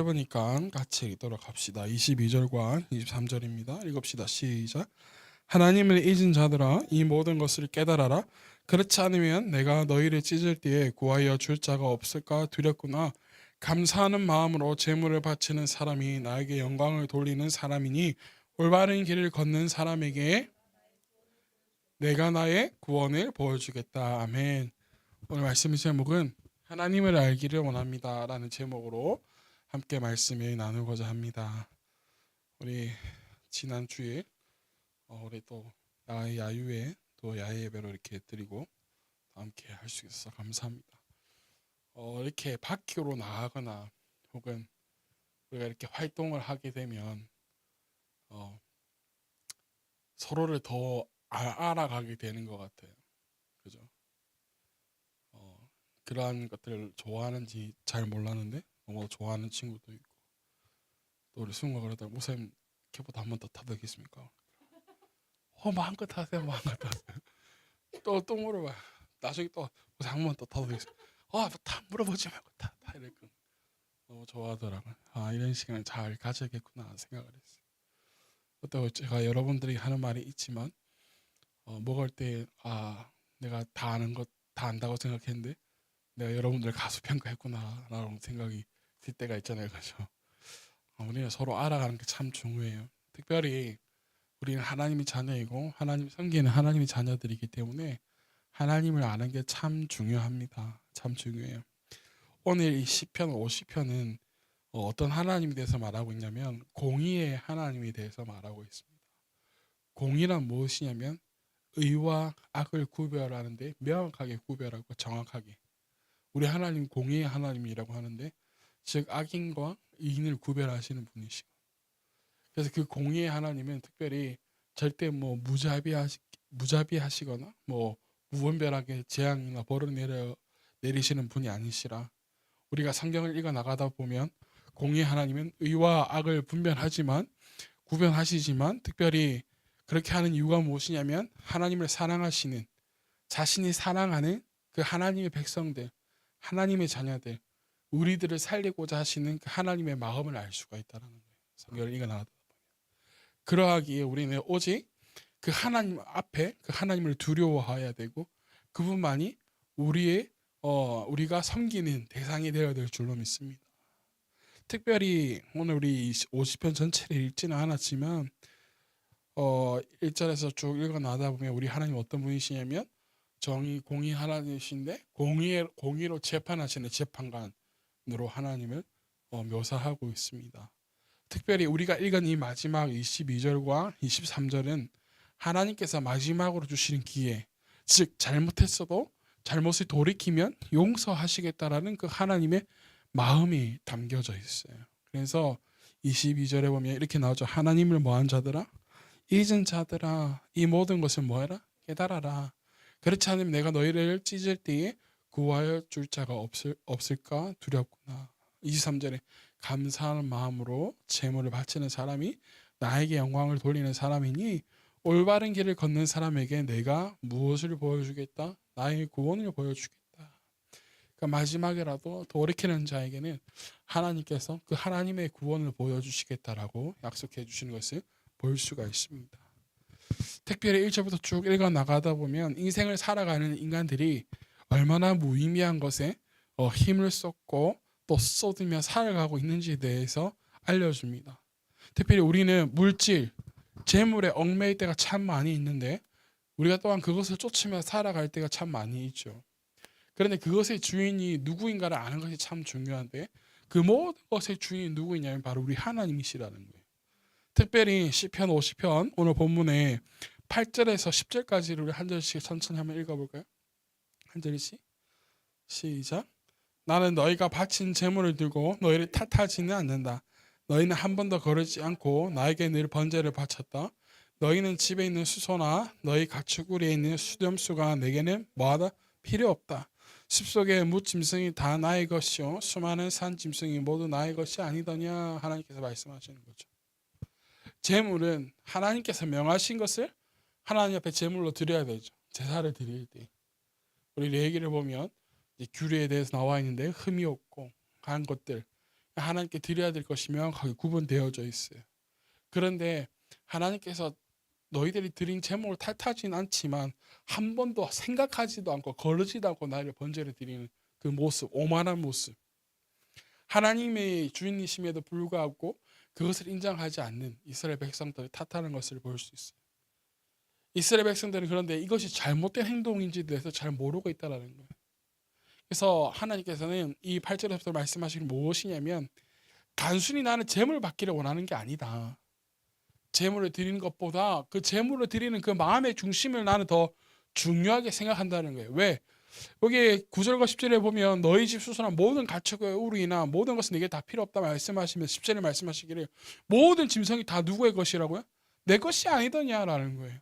그러니까 같이 읽도록 합시다. 22절과 23절입니다. 읽읍시다. 시작. 하나님을 잊은 자들아 이 모든 것을 깨달아라. 그렇지 않으면 내가 너희를 찢을 때에 구하여 줄 자가 없을까 두렵구나. 감사하는 마음으로 제물을 바치는 사람이 나에게 영광을 돌리는 사람이니 올바른 길을 걷는 사람에게 내가 나의 구원을 보여주겠다. 아멘. 오늘 말씀 제목은 하나님을 알기를 원합니다 라는 제목으로 함께 말씀을 나누고자 합니다. 우리 지난주에 우리 또 야유회 또 야외 예배로 이렇게 드리고 함께 할 수 있어서 감사합니다. 이렇게 밖으로 나가거나 혹은 우리가 이렇게 활동을 하게 되면 서로를 더 알아가게 되는 것 같아요. 그죠? 그러한 것들을 좋아하는지 잘 몰랐는데 너무 좋아하는 친구도 있고, 또 우리 승우가 그러다가 목사님 캡보드 한 번 더 타도 되겠습니까? 마음껏 타세요. 마음껏 타세요. 또 물어봐. 나중에 또 목사님 한 번 더 타도 되겠습니까? 다 물어보지 말고 다 이랬고 너무 좋아하더라고요. 이런 시간을 잘 가져야겠구나 생각을 했어요. 또 제가 여러분들이 하는 말이 있지만 먹을 때 내가 다 아는 것 다 안다고 생각했는데 내가 여러분들 가수 평가했구나 라는 생각이 들 때가 있잖아요. 그죠? 우리는 서로 알아가는 게 참 중요해요. 특별히 우리는 하나님의 자녀이고 하나님 섬기는 하나님의 자녀들이기 때문에 하나님을 아는 게 참 중요합니다. 참 중요해요. 오늘 이 시편 50편은 어떤 하나님에 대해서 말하고 있냐면 공의의 하나님에 대해서 말하고 있습니다. 공의란 무엇이냐면 의와 악을 구별하는데 명확하게 구별하고 정확하게, 우리 하나님 공의의 하나님이라고 하는데 즉 악인과 의인을 구별하시는 분이시고, 그래서 그 공의의 하나님은 특별히 절대 뭐 무자비하시거나 뭐 무분별하게 재앙이나 벌을 내리시는 분이 아니시라, 우리가 성경을 읽어 나가다 보면 공의의 하나님은 의와 악을 구별하시지만 특별히 그렇게 하는 이유가 무엇이냐면 하나님을 사랑하시는, 자신이 사랑하는 그 하나님의 백성들, 하나님의 자녀들, 우리들을 살리고자 하시는 그 하나님의 마음을 알 수가 있다는 거예요. 성경을 읽어 나가다 보면. 그러하기에 우리는 오직 그 하나님 앞에 그 하나님을 두려워해야 되고 그분만이 우리가 섬기는 대상이 되어야 될 줄로 믿습니다. 특별히 오늘 우리 50편 전체를 읽지는 않았지만 1절에서 쭉 읽어 나가다 보면 우리 하나님 어떤 분이시냐면 정의 공의 하나님이신데 공의로 재판하시는 재판관으로 하나님을 묘사하고 있습니다. 특별히 우리가 읽은 이 마지막 22절과 23절은 하나님께서 마지막으로 주시는 기회, 즉 잘못했어도 잘못을 돌이키면 용서하시겠다라는 그 하나님의 마음이 담겨져 있어요. 그래서 22절에 보면 이렇게 나오죠. 하나님을 뭐한 자들아? 잊은 자들아 이 모든 것을 뭐해라? 깨달아라. 그렇지 않으면 내가 너희를 찢을 때에 구하여 줄 자가 없을까 두렵구나. 23절에 감사하는 마음으로 제물을 바치는 사람이 나에게 영광을 돌리는 사람이니 올바른 길을 걷는 사람에게 내가 무엇을 보여주겠다? 나의 구원을 보여주겠다. 그러니까 마지막에라도 돌이키는 자에게는 하나님께서 그 하나님의 구원을 보여주시겠다라고 약속해 주시는 것을 볼 수가 있습니다. 특별히 1절부터 쭉 읽어 나가다 보면 인생을 살아가는 인간들이 얼마나 무의미한 것에 힘을 쏟고 또 쏟으며 살아가고 있는지에 대해서 알려줍니다. 특별히 우리는 물질, 재물에 얽매일 때가 참 많이 있는데 우리가 또한 그것을 쫓으며 살아갈 때가 참 많이 있죠. 그런데 그것의 주인이 누구인가를 아는 것이 참 중요한데 그 모든 것의 주인이 누구이냐면 바로 우리 하나님이시라는 거예요. 특별히 시편 50편 오늘 본문에 8절에서 10절까지를 우리 한 절씩 천천히 한번 읽어볼까요? 한 절씩 시작. 나는 너희가 바친 재물을 들고 너희를 탓하지는 않는다. 너희는 한 번도 거르지 않고 나에게 늘 번제를 바쳤다. 너희는 집에 있는 수소나 너희 가축우리에 있는 수렴수가 내게는 뭐하다? 필요 없다. 숲속의 무짐승이 다 나의 것이요 수많은 산짐승이 모두 나의 것이 아니더냐. 하나님께서 말씀하시는 거죠. 제물은 하나님께서 명하신 것을 하나님 앞에 제물로 드려야 되죠. 제사를 드릴 때 우리 레위기를 보면 규례에 대해서 나와 있는데 흠이 없고 한 것들, 하나님께 드려야 될 것이 명확하게 구분되어져 있어요. 그런데 하나님께서 너희들이 드린 제목을 탓하진 않지만 한 번도 생각하지도 않고 거르지도 않고 나를 번제를 드리는 그 모습, 오만한 모습, 하나님의 주인이심에도 불구하고 그것을 인정하지 않는 이스라엘 백성들을 탓하는 것을 볼 수 있어요. 이스라엘 백성들은 그런데 이것이 잘못된 행동인지에 대해서 잘 모르고 있다는 거예요. 그래서 하나님께서는 이 8절에서 말씀하신 게 무엇이냐면 단순히 나는 재물을 받기를 원하는 게 아니다. 재물을 드리는 것보다 그 재물을 드리는 그 마음의 중심을 나는 더 중요하게 생각한다는 거예요. 왜? 여기 9절과 10절에 보면 너희 집 수선한 모든 가축의 우리나 모든 것은 내게 다 필요 없다 말씀하시면 10절에 말씀하시기를 모든 짐승이 다 누구의 것이라고요? 내 것이 아니더냐라는 거예요.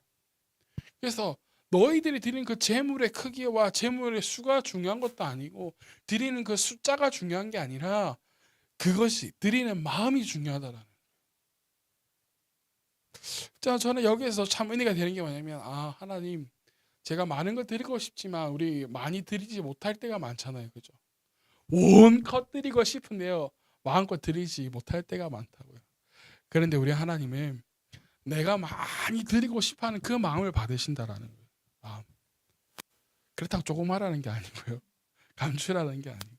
그래서 너희들이 드리는 그 재물의 크기와 재물의 수가 중요한 것도 아니고 드리는 그 숫자가 중요한 게 아니라 그것이 드리는 마음이 중요하다라는 거예요. 자, 저는 여기에서 참 은혜가 되는 게 뭐냐면 하나님 제가 많은 걸 드리고 싶지만 우리 많이 드리지 못할 때가 많잖아요. 그죠? 온껏 드리고 싶은데요. 마음껏 드리지 못할 때가 많다고요. 그런데 우리 하나님은 내가 많이 드리고 싶어하는 그 마음을 받으신다라는 거예요. 마음. 그렇다고 조그마라는 게 아니고요. 감추라는 게 아니고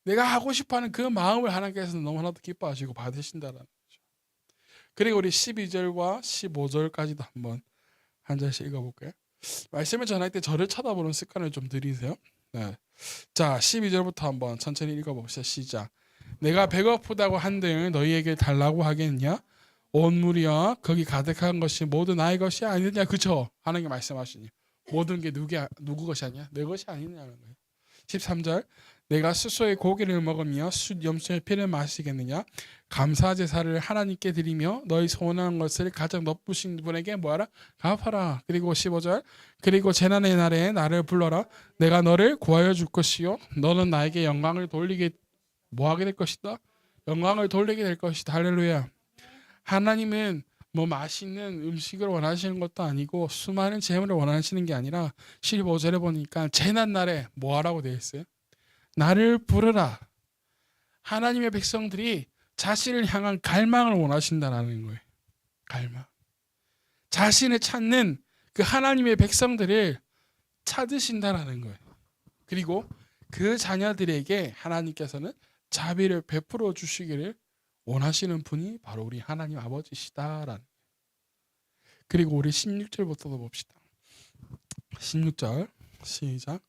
내가 하고 싶어하는 그 마음을 하나님께서 너무나도 기뻐하시고 받으신다라는 거죠. 그리고 우리 12절과 15절까지도 한번 한 절씩 읽어볼까요? 말씀을 전할 때 저를 쳐다보는 습관을 좀 들이세요. 네. 자, 12절부터 한번 천천히 읽어봅시다. 시작. 내가 배고프다고 한들 너희에게 달라고 하겠냐? 온 무리여 거기 가득한 것이 모두 나의 것이 아니느냐? 그쵸? 하나님께 말씀하시니 모든 게 누구 것이 아니야? 내 것이 아니냐는 거예요. 13절 내가 스스로의 고기를 먹으며 숫 염소의 피를 마시겠느냐? 감사 제사를 하나님께 드리며 너희 소원한 것을 가장 높으신 분에게 뭐하라? 갚아라. 그리고 15절 그리고 재난의 날에 나를 불러라. 내가 너를 구하여 줄 것이요 너는 나에게 영광을 돌리게 뭐하게 될 것이다? 영광을 돌리게 될 것이다. 할렐루야. 하나님은 뭐 맛있는 음식을 원하시는 것도 아니고 수많은 재물을 원하시는 게 아니라 15절에 보니까 재난날에 뭐 하라고 되어 있어요? 나를 부르라. 하나님의 백성들이 자신을 향한 갈망을 원하신다는 거예요. 갈망. 자신을 찾는 그 하나님의 백성들을 찾으신다라는 거예요. 그리고 그 자녀들에게 하나님께서는 자비를 베풀어 주시기를 원하시는 분이 바로 우리 하나님 아버지시다라는. 그리고 우리 16절부터도 봅시다. 16절 시작.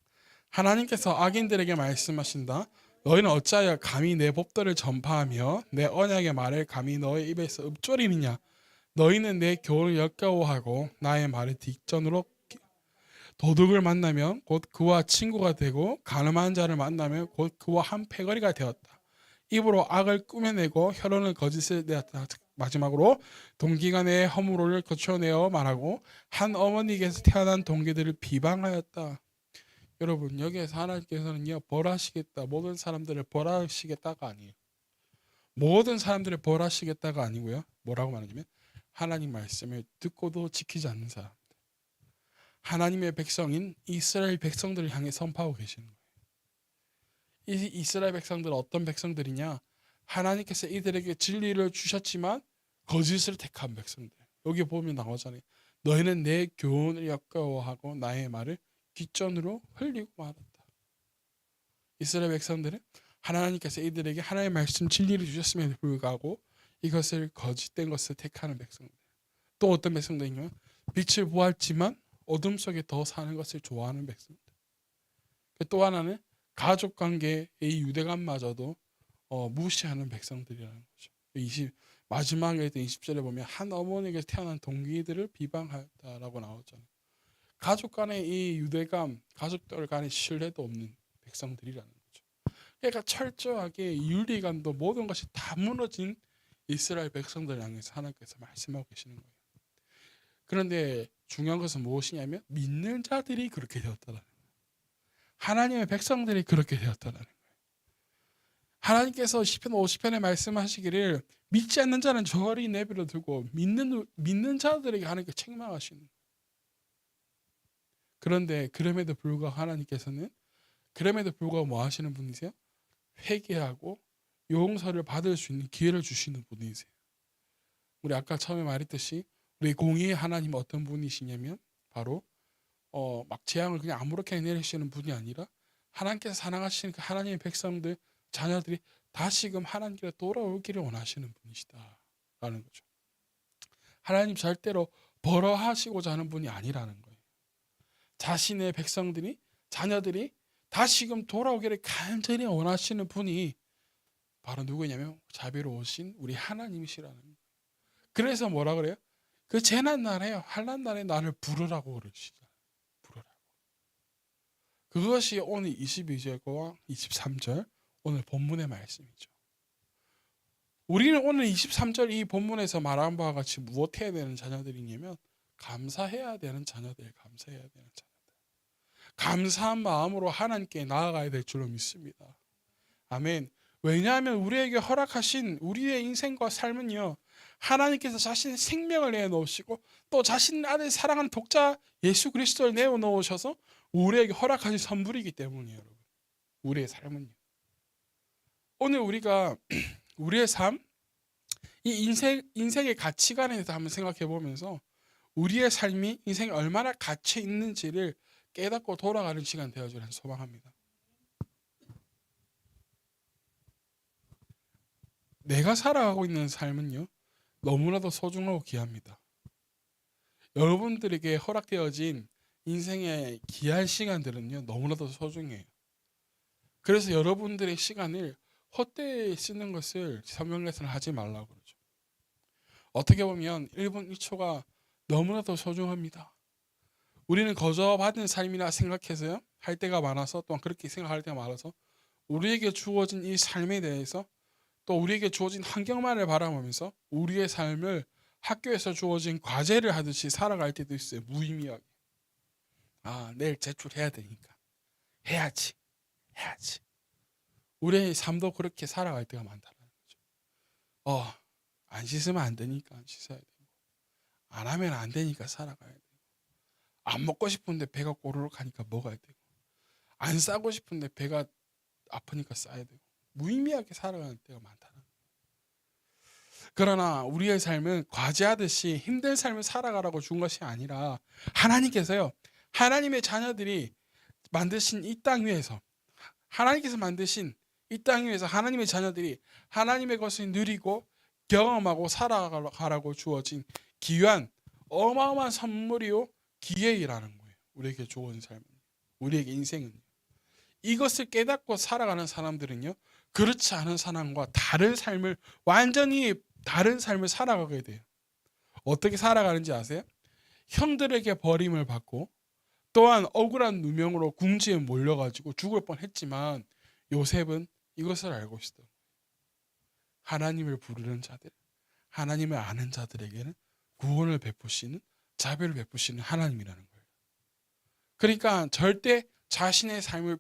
하나님께서 악인들에게 말씀하신다. 너희는 어찌하여 감히 내 법도를 전파하며 내 언약의 말을 감히 너의 입에서 읊조리느냐. 너희는 내 교훈을 역겨워하고 나의 말을 뒷전으로 도둑을 만나면 곧 그와 친구가 되고 가늠한 자를 만나면 곧 그와 한 패거리가 되었다. 입으로 악을 꾸며내고 혀로는 거짓을 내었다. 마지막으로 동기가 내 허물을 거쳐내어 말하고 한 어머니께서 태어난 동기들을 비방하였다. 여러분 여기에서 하나님께서는요 벌하시겠다 모든 사람들을 벌하시겠다가 아니에요. 모든 사람들을 벌하시겠다가 아니고요. 뭐라고 말하냐면 하나님 말씀을 듣고도 지키지 않는 사람, 하나님의 백성인 이스라엘 백성들을 향해 선포하고 계시는 거예요. 이 이스라엘 백성들은 어떤 백성들이냐? 하나님께서 이들에게 진리를 주셨지만 거짓을 택한 백성들. 여기 보면 나오잖아요. 너희는 내 교훈을 역겨워하고 나의 말을 뒷전으로 흘리고 말았다. 이스라엘 백성들은 하나님께서 이들에게 하나님의 말씀 진리를 주셨음에도 불구하고 이것을 거짓된 것을 택하는 백성들. 또 어떤 백성들이냐면 빛을 보았지만 어둠 속에 더 사는 것을 좋아하는 백성들. 또 하나는 가족관계의 유대감마저도 무시하는 백성들이라는 거죠. 마지막에 20절에 보면 한 어머니에게서 태어난 동기들을 비방하였다라고 나오잖아요. 가족 간의 이 유대감, 가족들 간의 신뢰도 없는 백성들이라는 거죠. 그러니까 철저하게 윤리관도 모든 것이 다 무너진 이스라엘 백성들을 향해서 하나님께서 말씀하고 계시는 거예요. 그런데 중요한 것은 무엇이냐면 믿는 자들이 그렇게 되었다는 거예요. 하나님의 백성들이 그렇게 되었다는 거예요. 하나님께서 시편 50편에 말씀하시기를 믿지 않는 자는 저리 내버려 두고 믿는 자들에게 하나님께 책망하시는 거예요. 그런데 그럼에도 불구하고 하나님께서는 그럼에도 불구하고 뭐 하시는 분이세요? 회개하고 용서를 받을 수 있는 기회를 주시는 분이세요. 우리 아까 처음에 말했듯이 우리 공의의 하나님은 어떤 분이시냐면 바로 막 재앙을 그냥 아무렇게 내리시는 분이 아니라 하나님께서 사랑하시는 그 하나님의 백성들, 자녀들이 다시금 하나님께로 돌아오기를 원하시는 분이시다라는 거죠. 하나님 절대로 벌어하시고자 하는 분이 아니라는 거예요. 자신의 백성들이, 자녀들이 다시금 돌아오기를 간절히 원하시는 분이 바로 누구냐면 자비로우신 우리 하나님이시라는 거예요. 그래서 뭐라 그래요? 그 재난 날에요, 환난 날에 나를 부르라고 그러시잖아요. 부르라고. 그것이 오늘 22절과 23절 오늘 본문의 말씀이죠. 우리는 오늘 23절 이 본문에서 말한 바와 같이 무엇해야 되는 자녀들이냐면 감사해야 되는 자녀들, 감사해야 되는 자녀들. 감사한 마음으로 하나님께 나아가야 될 줄로 믿습니다. 아멘. 왜냐하면 우리에게 허락하신 우리의 인생과 삶은요, 하나님께서 자신의 생명을 내어놓으시고 또 자신의 아들 사랑하는 독자 예수 그리스도를 내어놓으셔서 우리에게 허락하신 선물이기 때문이에요. 여러분, 우리의 삶은요. 오늘 우리가 우리의 삶, 이 인생의 가치관에 대해서 한번 생각해 보면서 우리의 삶이 인생에 얼마나 가치 있는지를 깨닫고 돌아가는 시간 되어주는 소망합니다. 내가 살아가고 있는 삶은요, 너무나도 소중하고 귀합니다. 여러분들에게 허락되어진 인생의 귀한 시간들은요, 너무나도 소중해요. 그래서 여러분들의 시간을 헛되이 쓰는 것을 성경에서는 하지 말라고 그러죠. 어떻게 보면 1분 1초가 너무나도 소중합니다. 우리는 거저받은 삶이라 생각해서요, 할 때가 많아서, 또한 그렇게 생각할 때가 많아서 우리에게 주어진 이 삶에 대해서 또 우리에게 주어진 환경만을 바라보면서 우리의 삶을 학교에서 주어진 과제를 하듯이 살아갈 때도 있어요. 무의미하게. 내일 제출해야 되니까 해야지. 우리의 삶도 그렇게 살아갈 때가 많다는 거죠. 안 씻으면 안 되니까 안 씻어야 되고, 안 하면 안 되니까 살아가야 되고, 안 먹고 싶은데 배가 꼬르륵 하니까 먹어야 되고, 안 싸고 싶은데 배가 아프니까 싸야 되고, 무의미하게 살아가는 때가 많다는 거예요. 그러나 우리의 삶은 과제하듯이 힘든 삶을 살아가라고 준 것이 아니라 하나님께서요, 하나님의 자녀들이 만드신 이 땅 위에서, 하나님께서 만드신 이 땅 위에서 하나님의 자녀들이 하나님의 것을 누리고 경험하고 살아가라고 주어진 귀한 어마어마한 선물이요, 기회이라는 거예요. 우리에게 주어진 삶은, 우리에게 인생은. 이것을 깨닫고 살아가는 사람들은요, 그렇지 않은 사람과 다른 삶을, 완전히 다른 삶을 살아가게 돼요. 어떻게 살아가는지 아세요? 형들에게 버림을 받고 또한 억울한 누명으로 궁지에 몰려가지고 죽을 뻔했지만 요셉은 이것을 알고 있어요. 하나님을 부르는 자들, 하나님을 아는 자들에게는 구원을 베푸시는, 자비를 베푸시는 하나님이라는 거예요. 그러니까 절대 자신의 삶을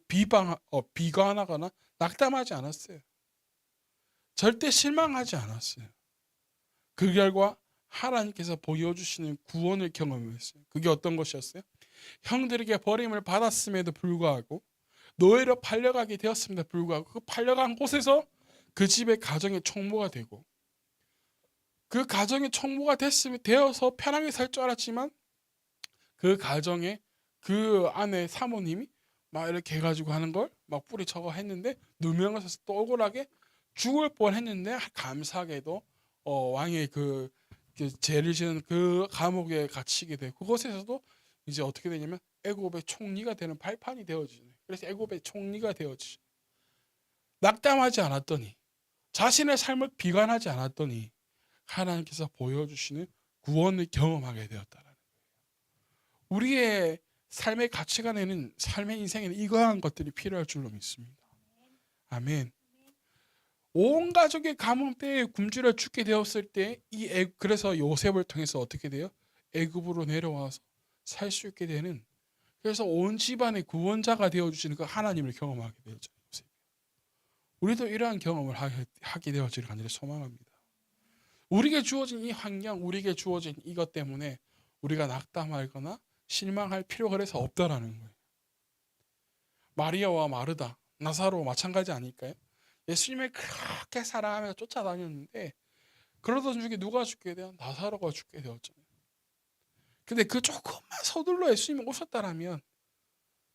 비관하거나 낙담하지 않았어요. 절대 실망하지 않았어요. 그 결과 하나님께서 보여주시는 구원을 경험했어요. 그게 어떤 것이었어요? 형들에게 버림을 받았음에도 불구하고, 노예로 팔려가게 되었음에도 불구하고, 그 팔려간 곳에서 그 집의 가정의 총무가 되고, 그 가정의 총무가 되어서 편하게 살 줄 알았지만 그 가정에 그 아내 사모님이 막 이렇게 해가지고 하는 걸 막 뿌리쳐고 했는데 누명을 또 억울하게 죽을 뻔했는데 감사하게도 왕의 그 죄를 지은 그 감옥에 갇히게 되고, 그곳에서도 이제 어떻게 되냐면 애굽의 총리가 되는 발판이 되어지네. 그래서 애굽의 총리가 되어지죠. 낙담하지 않았더니, 자신의 삶을 비관하지 않았더니 하나님께서 보여주시는 구원을 경험하게 되었다는 거예요. 우리의 삶의 가치관에는, 삶의 인생에는 이러한 것들이 필요할 줄로 믿습니다. 아멘. 온 가족의 가뭄 때에 굶주려 죽게 되었을 때 그래서 요셉을 통해서 어떻게 돼요? 애굽으로 내려와서 살 수 있게 되는, 그래서 온 집안의 구원자가 되어주시는 그 하나님을 경험하게 되었죠. 우리도 이러한 경험을 하게 되어지를 간절히 소망합니다. 우리에게 주어진 이 환경, 우리에게 주어진 이것 때문에 우리가 낙담하거나 실망할 필요가 그래서 없다라는 거예요. 마리아와 마르다, 나사로 마찬가지 아닐까요? 예수님을 그렇게 사랑하면서 쫓아다녔는데 그러던 중에 누가 죽게 돼요? 나사로가 죽게 되었잖아요. 근데 그 조금만 서둘러 예수님이 오셨다라면,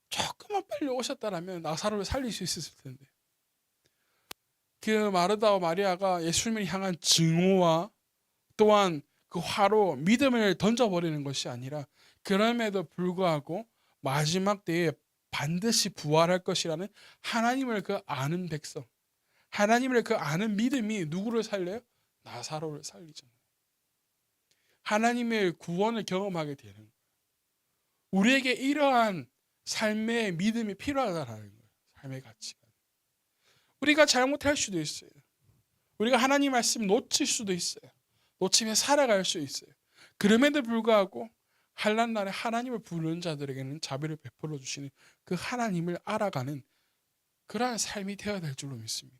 조금만 빨리 오셨다라면 나사로를 살릴 수 있었을 텐데, 그 마르다와 마리아가 예수님을 향한 증오와 또한 그 화로 믿음을 던져버리는 것이 아니라, 그럼에도 불구하고 마지막 때에 반드시 부활할 것이라는 하나님을 그 아는 백성, 하나님을 그 아는 믿음이 누구를 살려요? 나사로를 살리잖아요. 하나님의 구원을 경험하게 되는 거예요. 우리에게 이러한 삶의 믿음이 필요하다는 거예요. 삶의 가치가. 우리가 잘못할 수도 있어요. 우리가 하나님 말씀 놓칠 수도 있어요. 놓치면 살아갈 수 있어요. 그럼에도 불구하고 환난 날에 하나님을 부르는 자들에게는 자비를 베풀어 주시는 그 하나님을 알아가는 그러한 삶이 되어야 될 줄로 믿습니다.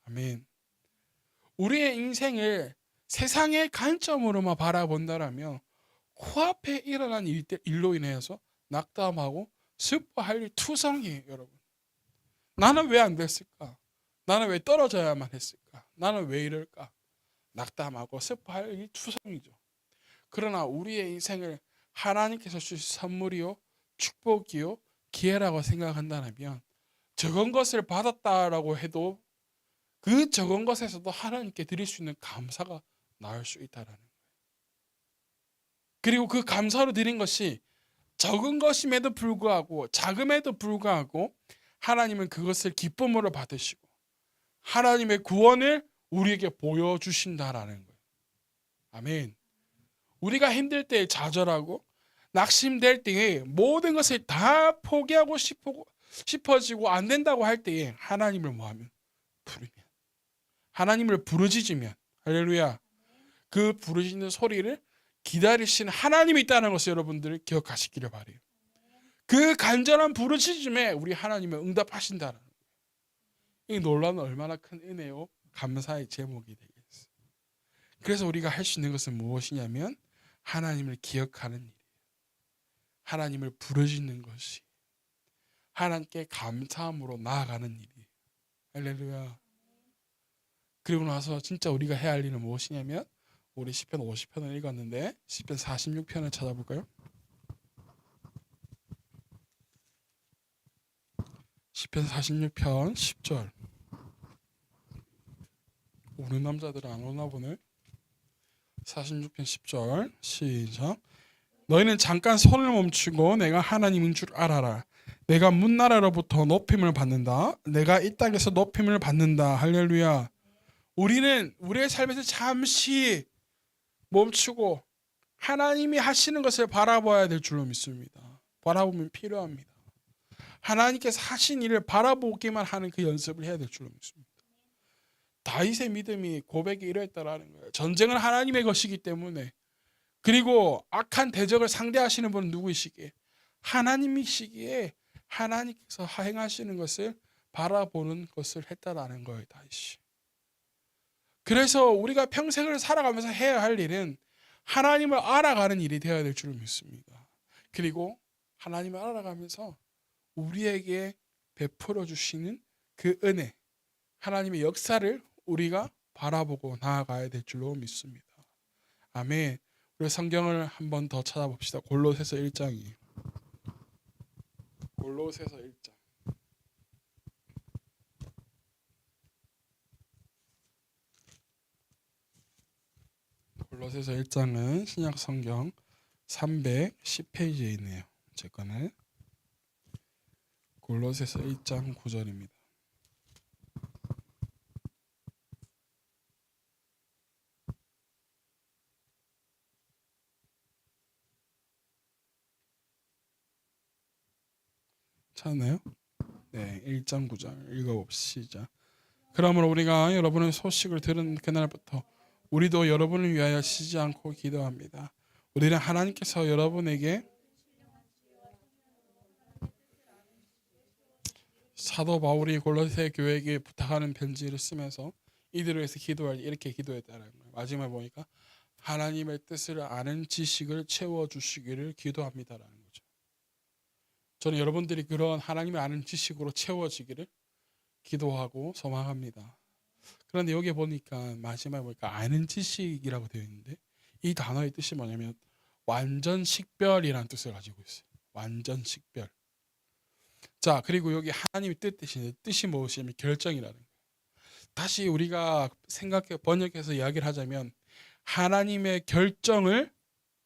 아멘. 우리의 인생을 세상의 관점으로만 바라본다라면 코앞에 일어난 일로 인해서 낙담하고 슬퍼할 일 투성이에요, 여러분. 나는 왜 안 됐을까? 나는 왜 떨어져야만 했을까? 나는 왜 이럴까? 낙담하고 슬퍼할 일 투성이죠. 그러나 우리의 인생을 하나님께서 주신 선물이요, 축복이요, 기회라고 생각한다면 적은 것을 받았다라고 해도 그 적은 것에서도 하나님께 드릴 수 있는 감사가 나올 수 있다라는 거예요. 그리고 그 감사로 드린 것이 적은 것임에도 불구하고, 작음에도 불구하고 하나님은 그것을 기쁨으로 받으시고 하나님의 구원을 우리에게 보여주신다라는 거예요. 아멘. 우리가 힘들 때 좌절하고 낙심될 때에 모든 것을 다 포기하고 싶어지고 안 된다고 할 때에 하나님을 뭐하면? 부르면, 하나님을 부르짖으면, 할렐루야, 그 부르짖는 소리를 기다리시는 하나님이 있다는 것을 여러분들 기억하시기를 바라요. 그 간절한 부르짖음에 우리 하나님은 응답하신다는 거예요. 이 논란은 얼마나 큰 은혜요, 감사의 제목이 되겠어요. 그래서 우리가 할 수 있는 것은 무엇이냐면 하나님을 기억하는 일이에요. 하나님을 부르짖는 것이, 하나님께 감사함으로 나아가는 일이에요. 할렐루야. 그리고 나서 진짜 우리가 해야 할 일은 무엇이냐면, 우리 시편 50편을 읽었는데 시편 46편을 찾아볼까요? 시편 46편 10절. 우리 남자들은 안 오나 보네. 46편 10절 시작. 너희는 잠깐 손을 멈추고 내가 하나님인 줄 알아라. 내가 문나라로부터 높임을 받는다. 내가 이 땅에서 높임을 받는다. 할렐루야. 우리는 우리의 삶에서 잠시 멈추고 하나님이 하시는 것을 바라봐야 될 줄로 믿습니다. 바라보면 필요합니다. 하나님께서 하신 일을 바라보기만 하는 그 연습을 해야 될 줄로 믿습니다. 다윗의 믿음이 고백이 이러했다라는 거예요. 전쟁은 하나님의 것이기 때문에, 그리고 악한 대적을 상대하시는 분은 누구이시기에? 하나님이시기에 하나님께서 행하시는 것을 바라보는 것을 했다라는 거예요, 다윗이. 그래서 우리가 평생을 살아가면서 해야 할 일은 하나님을 알아가는 일이 되어야 될 줄 믿습니다. 그리고 하나님을 알아가면서 우리에게 베풀어 주시는 그 은혜, 하나님의 역사를 우리가 바라보고 나아가야 될 줄로 믿습니다. 아멘. 우리 성경을 한 번 더 찾아봅시다. 골로새서 1장이에요. 골로새서 1장. 골로새서 1장은 신약 성경 310페이지에 있네요. 제 거는 골로새서 1장 9절입니다. 찾나요? 네, 1장 9절 읽어봅시다. 그러므로 우리가 여러분의 소식을 들은 그날부터 우리도 여러분을 위하여 쉬지 않고 기도합니다. 우리는 하나님께서 여러분에게 사도 바울이 골로새 교회에게 부탁하는 편지를 쓰면서 이들을 위해서 기도할 때 이렇게 기도했다는 거예요. 마지막에 보니까 하나님의 뜻을 아는 지식을 채워주시기를 기도합니다라는 거죠. 저는 여러분들이 그런 하나님의 아는 지식으로 채워지기를 기도하고 소망합니다. 그런데 여기 보니까 마지막에 보니까 아는 지식이라고 되어 있는데 이 단어의 뜻이 뭐냐면 완전 식별이라는 뜻을 가지고 있어요. 완전 식별. 자, 그리고 여기 하나님의 뜻이 무엇이냐면 결정이라는 거예요. 다시 우리가 생각해 번역해서 이야기를 하자면 하나님의 결정을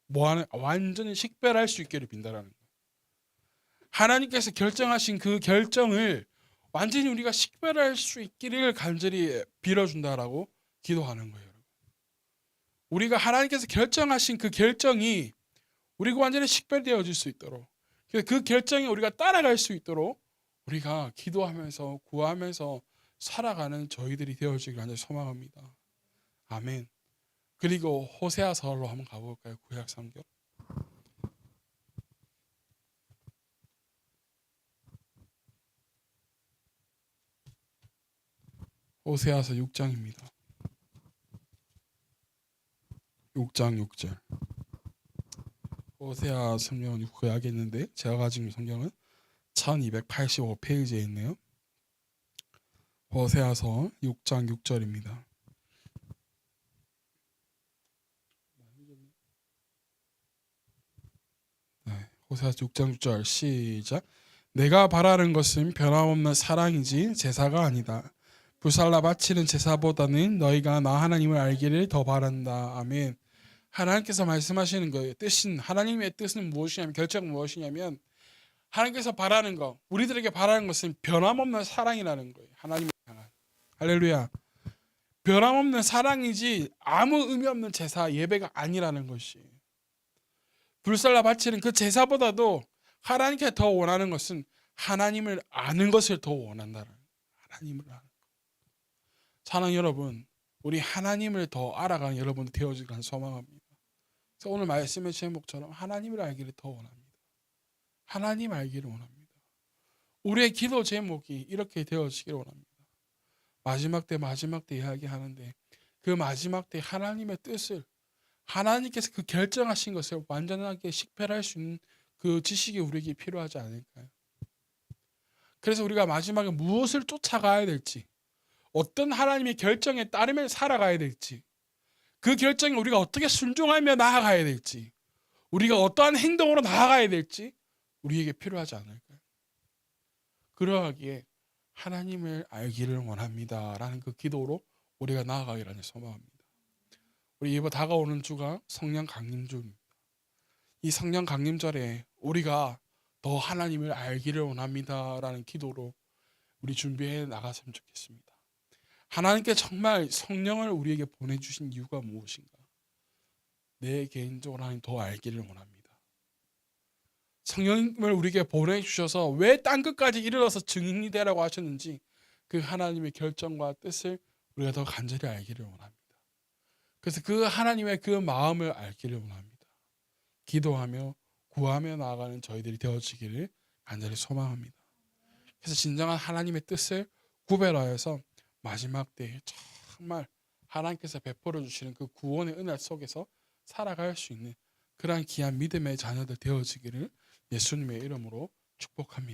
뭐하는 완전히 식별할 수 있기를 빈다라는 거예요. 하나님께서 결정하신 그 결정을 완전히 우리가 식별할 수 있기를 간절히 빌어준다라고 기도하는 거예요. 우리가 하나님께서 결정하신 그 결정이 우리가 완전히 식별되어질 수 있도록 그 결정에 우리가 따라갈 수 있도록 우리가 기도하면서 구하면서 살아가는 저희들이 되어지길 간절히 소망합니다. 아멘. 그리고 호세아서로 한번 가볼까요? 구약 성경. 호세아서 6장입니다. 6장 6절. 호세아 성경은 구약에 있는데 제가 가지고 있는 성경은 1285페이지에 있네요. 호세아서 6장 6절입니다. 네, 호세아서 6장 6절 시작. 내가 바라는 것은 변함없는 사랑이지 제사가 아니다. 불살라 바치는 제사보다는 너희가 나 하나님을 알기를 더 바란다. 아멘. 하나님께서 말씀하시는 거예요. 하나님의 뜻은 무엇이냐면 결정은 무엇이냐면 하나님께서 바라는 거, 우리들에게 바라는 것은 변함없는 사랑이라는 거예요. 하나님을 향한. 할렐루야. 변함없는 사랑이지 아무 의미 없는 제사, 예배가 아니라는 것이. 불살라 바치는 그 제사보다도 하나님께 더 원하는 것은 하나님을 아는 것을 더 원한다는 거예요. 하나님을 아는 것. 사랑 여러분, 우리 하나님을 더 알아가는 여러분 되어지기를 소망합니다. 그래서 오늘 말씀의 제목처럼 하나님을 알기를 더 원합니다. 하나님 알기를 원합니다. 우리의 기도 제목이 이렇게 되어지기를 원합니다. 마지막 때 이야기하는데 그 마지막 때 하나님의 뜻을 하나님께서 그 결정하신 것을 완전하게 식별할 수 있는 그 지식이 우리에게 필요하지 않을까요? 그래서 우리가 마지막에 무엇을 쫓아가야 될지, 어떤 하나님의 결정에 따르며 살아가야 될지, 그 결정에 우리가 어떻게 순종하며 나아가야 될지, 우리가 어떠한 행동으로 나아가야 될지 우리에게 필요하지 않을까요? 그러하기에 하나님을 알기를 원합니다라는 그 기도로 우리가 나아가기를 소망합니다. 우리 이번 다가오는 주가 성령 강림주입니다. 이 성령 강림절에 우리가 더 하나님을 알기를 원합니다라는 기도로 우리 준비해 나갔으면 좋겠습니다. 하나님께 정말 성령을 우리에게 보내주신 이유가 무엇인가? 내 개인적으로 하나님 더 알기를 원합니다. 성령을 우리에게 보내주셔서 왜 땅끝까지 이르러서 증인이 되라고 하셨는지 그 하나님의 결정과 뜻을 우리가 더 간절히 알기를 원합니다. 그래서 그 하나님의 그 마음을 알기를 원합니다. 기도하며 구하며 나아가는 저희들이 되어지기를 간절히 소망합니다. 그래서 진정한 하나님의 뜻을 구별하여서 마지막 때에 정말 하나님께서 베풀어 주시는 그 구원의 은혜 속에서 살아갈 수 있는 그러한 귀한 믿음의 자녀들 되어지기를 예수님의 이름으로 축복합니다.